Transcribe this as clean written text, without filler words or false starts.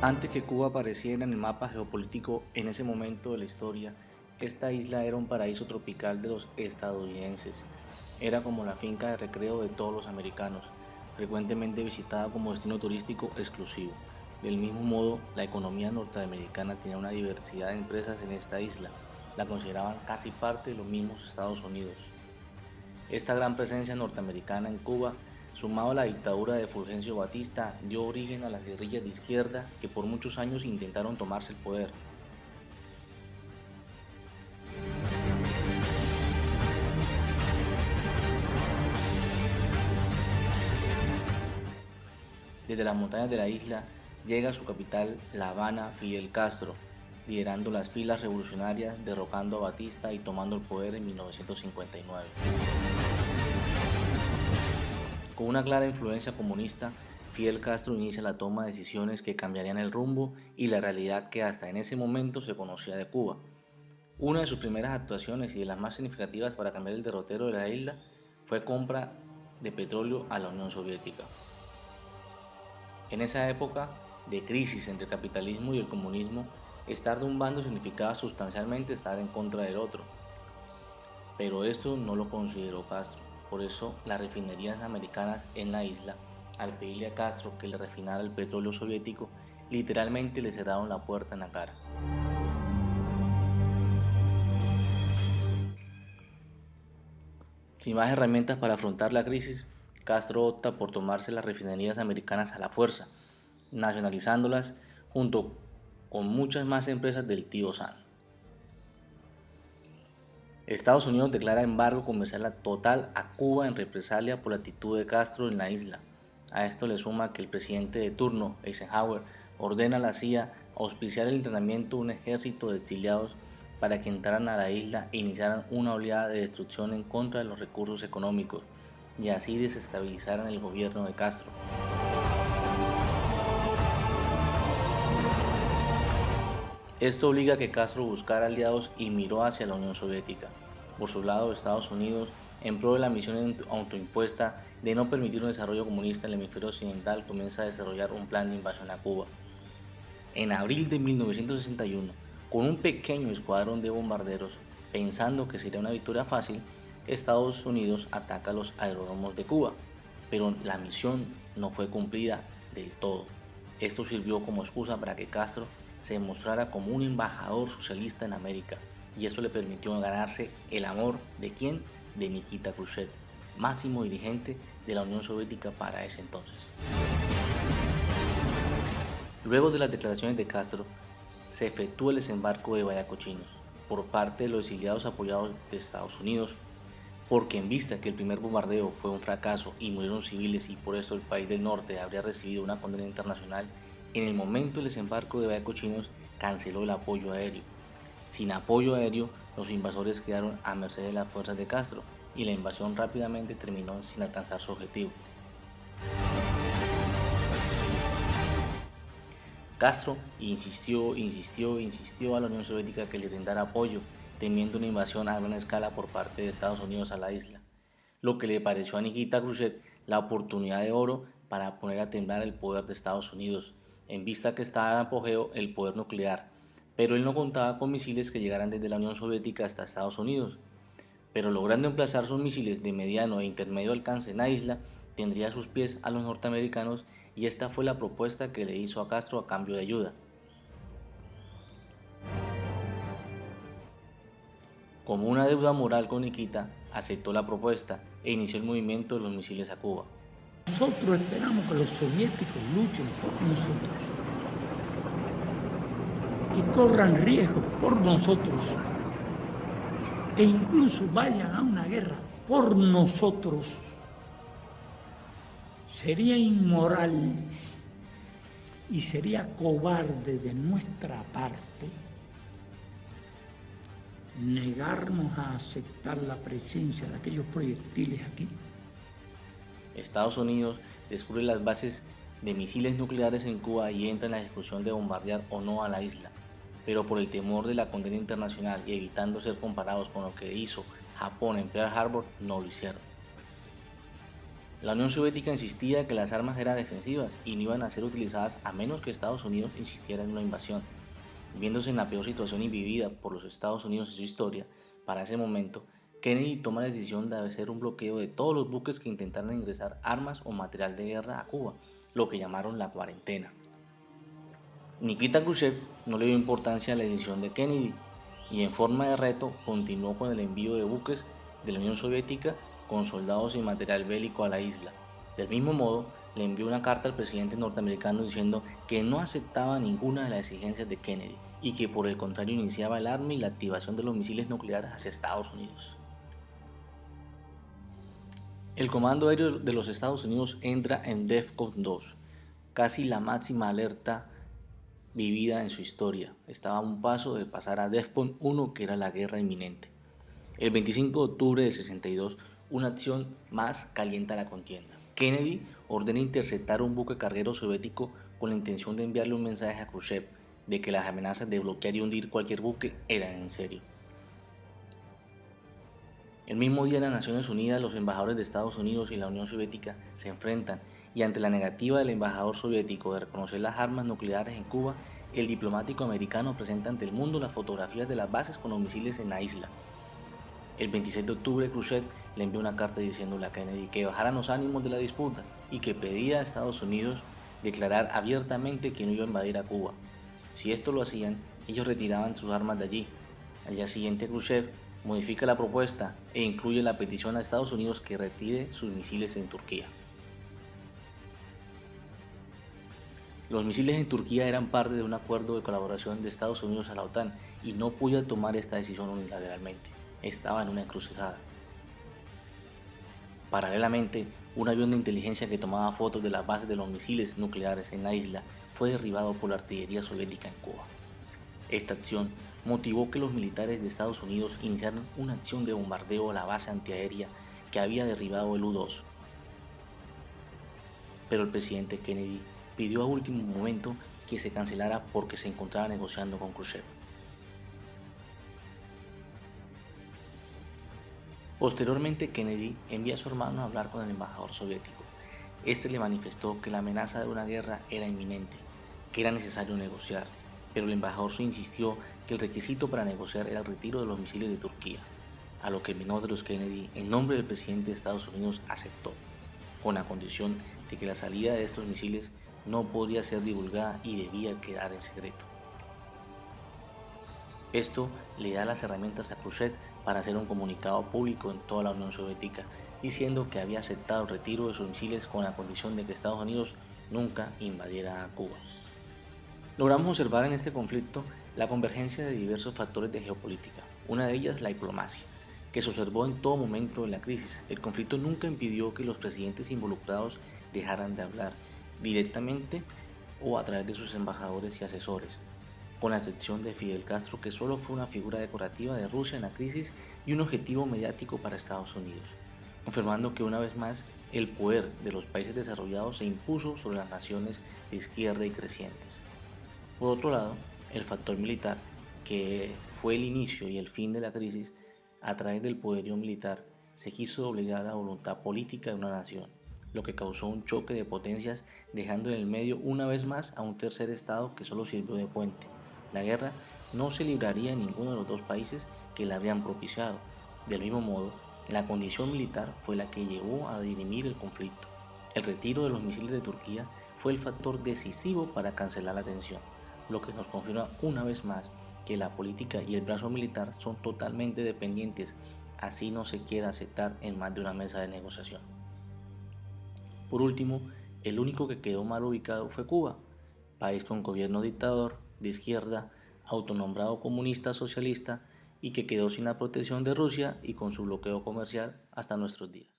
Antes que Cuba apareciera en el mapa geopolítico en ese momento de la historia, esta isla era un paraíso tropical de los estadounidenses. Era como la finca de recreo de todos los americanos, frecuentemente visitada como destino turístico exclusivo. Del mismo modo, la economía norteamericana tenía una diversidad de empresas en esta isla. La consideraban casi parte de los mismos Estados Unidos. Esta gran presencia norteamericana en Cuba, sumado a la dictadura de Fulgencio Batista, dio origen a las guerrillas de izquierda que por muchos años intentaron tomarse el poder. Desde las montañas de la isla llega a su capital, La Habana, Fidel Castro, liderando las filas revolucionarias, derrocando a Batista y tomando el poder en 1959. Con una clara influencia comunista, Fidel Castro inicia la toma de decisiones que cambiarían el rumbo y la realidad que hasta en ese momento se conocía de Cuba. Una de sus primeras actuaciones y de las más significativas para cambiar el derrotero de la isla fue compra de petróleo a la Unión Soviética. En esa época de crisis entre el capitalismo y el comunismo, estar de un bando significaba sustancialmente estar en contra del otro. Pero esto no lo consideró Castro. Por eso las refinerías americanas en la isla, al pedirle a Castro que le refinara el petróleo soviético, literalmente le cerraron la puerta en la cara. Sin más herramientas para afrontar la crisis, Castro opta por tomarse las refinerías americanas a la fuerza, nacionalizándolas junto con muchas más empresas del tío Sam. Estados Unidos declara embargo comercial total a Cuba en represalia por la actitud de Castro en la isla. A esto le suma que el presidente de turno, Eisenhower, ordena a la CIA auspiciar el entrenamiento de un ejército de exiliados para que entraran a la isla e iniciaran una oleada de destrucción en contra de los recursos económicos y así desestabilizaran el gobierno de Castro. Esto obliga a que Castro buscara aliados y miró hacia la Unión Soviética. Por su lado, Estados Unidos, en pro de la misión autoimpuesta de no permitir un desarrollo comunista en el hemisferio occidental, comienza a desarrollar un plan de invasión a Cuba. En abril de 1961, con un pequeño escuadrón de bombarderos, pensando que sería una victoria fácil, Estados Unidos ataca los aeródromos de Cuba, pero la misión no fue cumplida del todo. Esto sirvió como excusa para que Castro se mostrara como un embajador socialista en América, y esto le permitió ganarse el amor de ¿quién? De Nikita Khrushchev, máximo dirigente de la Unión Soviética para ese entonces. Luego de las declaraciones de Castro, se efectúa el desembarco de Vallacochinos por parte de los exiliados apoyados de Estados Unidos, porque en vista que el primer bombardeo fue un fracaso y murieron civiles y por eso el país del norte habría recibido una condena internacional, en el momento del desembarco de Vallacochinos canceló el apoyo aéreo. Sin apoyo aéreo, los invasores quedaron a merced de las fuerzas de Castro y la invasión rápidamente terminó sin alcanzar su objetivo. Castro insistió a la Unión Soviética que le brindara apoyo, temiendo una invasión a gran escala por parte de Estados Unidos a la isla, lo que le pareció a Nikita Khrushchev la oportunidad de oro para poner a temblar el poder de Estados Unidos, en vista que estaba en apogeo el poder nuclear, pero él no contaba con misiles que llegaran desde la Unión Soviética hasta Estados Unidos. Pero logrando emplazar sus misiles de mediano e intermedio alcance en la isla, tendría a sus pies a los norteamericanos y esta fue la propuesta que le hizo a Castro a cambio de ayuda. Como una deuda moral con Nikita, aceptó la propuesta e inició el movimiento de los misiles a Cuba. Nosotros esperamos que los soviéticos luchen por nosotros y corran riesgos por nosotros e incluso vayan a una guerra por nosotros. Sería inmoral y sería cobarde de nuestra parte negarnos a aceptar la presencia de aquellos proyectiles aquí. Estados Unidos descubre las bases de misiles nucleares en Cuba y entra en la discusión de bombardear o no a la isla, pero por el temor de la condena internacional y evitando ser comparados con lo que hizo Japón en Pearl Harbor, no lo hicieron. La Unión Soviética insistía que las armas eran defensivas y no iban a ser utilizadas a menos que Estados Unidos insistiera en una invasión. Viéndose en la peor situación vivida por los Estados Unidos en su historia, para ese momento, Kennedy toma la decisión de hacer un bloqueo de todos los buques que intentaran ingresar armas o material de guerra a Cuba, lo que llamaron la cuarentena. Nikita Khrushchev no le dio importancia a la decisión de Kennedy y en forma de reto continuó con el envío de buques de la Unión Soviética con soldados y material bélico a la isla. Del mismo modo, le envió una carta al presidente norteamericano diciendo que no aceptaba ninguna de las exigencias de Kennedy y que por el contrario iniciaba el arma y la activación de los misiles nucleares hacia Estados Unidos. El Comando Aéreo de los Estados Unidos entra en DEFCON 2, casi la máxima alerta vivida en su historia. Estaba a un paso de pasar a DEFCON 1, que era la guerra inminente. El 25 de octubre del 62, una acción más calienta la contienda. Kennedy ordena interceptar un buque carguero soviético con la intención de enviarle un mensaje a Khrushchev de que las amenazas de bloquear y hundir cualquier buque eran en serio. El mismo día en las Naciones Unidas, los embajadores de Estados Unidos y la Unión Soviética se enfrentan y ante la negativa del embajador soviético de reconocer las armas nucleares en Cuba, el diplomático americano presenta ante el mundo las fotografías de las bases con los misiles en la isla. El 26 de octubre, Khrushchev le envió una carta diciéndole a Kennedy que bajaran los ánimos de la disputa y que pedía a Estados Unidos declarar abiertamente que no iba a invadir a Cuba. Si esto lo hacían, ellos retiraban sus armas de allí. Al día siguiente, Khrushchev modifica la propuesta e incluye la petición a Estados Unidos que retire sus misiles en Turquía. Los misiles en Turquía eran parte de un acuerdo de colaboración de Estados Unidos a la OTAN y no podía tomar esta decisión unilateralmente. Estaba en una encrucijada. Paralelamente, un avión de inteligencia que tomaba fotos de las bases de los misiles nucleares en la isla fue derribado por la artillería soviética en Cuba. Esta acción motivó que los militares de Estados Unidos iniciaran una acción de bombardeo a la base antiaérea que había derribado el U-2. Pero el presidente Kennedy pidió a último momento que se cancelara porque se encontraba negociando con Khrushchev. Posteriormente, Kennedy envía a su hermano a hablar con el embajador soviético. Este le manifestó que la amenaza de una guerra era inminente, que era necesario negociar, pero el embajador insistió que el requisito para negociar era el retiro de los misiles de Turquía, a lo que el menor de los Kennedy, en nombre del presidente de Estados Unidos, aceptó, con la condición de que la salida de estos misiles no podría ser divulgada y debía quedar en secreto. Esto le da las herramientas a Khrushchev para hacer un comunicado público en toda la Unión Soviética, diciendo que había aceptado el retiro de sus misiles con la condición de que Estados Unidos nunca invadiera a Cuba. Logramos observar en este conflicto la convergencia de diversos factores de geopolítica, una de ellas la diplomacia, que se observó en todo momento de la crisis. El conflicto nunca impidió que los presidentes involucrados dejaran de hablar, directamente o a través de sus embajadores y asesores, con la excepción de Fidel Castro, que solo fue una figura decorativa de Rusia en la crisis y un objetivo mediático para Estados Unidos, confirmando que una vez más el poder de los países desarrollados se impuso sobre las naciones de izquierda y crecientes. Por otro lado, el factor militar, que fue el inicio y el fin de la crisis, a través del poderío militar, se quiso doblegar la voluntad política de una nación, lo que causó un choque de potencias, dejando en el medio una vez más a un tercer estado que solo sirvió de puente. La guerra no se libraría en ninguno de los dos países que la habían propiciado. Del mismo modo, la condición militar fue la que llevó a dirimir el conflicto. El retiro de los misiles de Turquía fue el factor decisivo para cancelar la tensión, lo que nos confirma una vez más que la política y el brazo militar son totalmente dependientes, así no se quiera aceptar en más de una mesa de negociación. Por último, el único que quedó mal ubicado fue Cuba, país con gobierno dictador, de izquierda, autonombrado comunista socialista y que quedó sin la protección de Rusia y con su bloqueo comercial hasta nuestros días.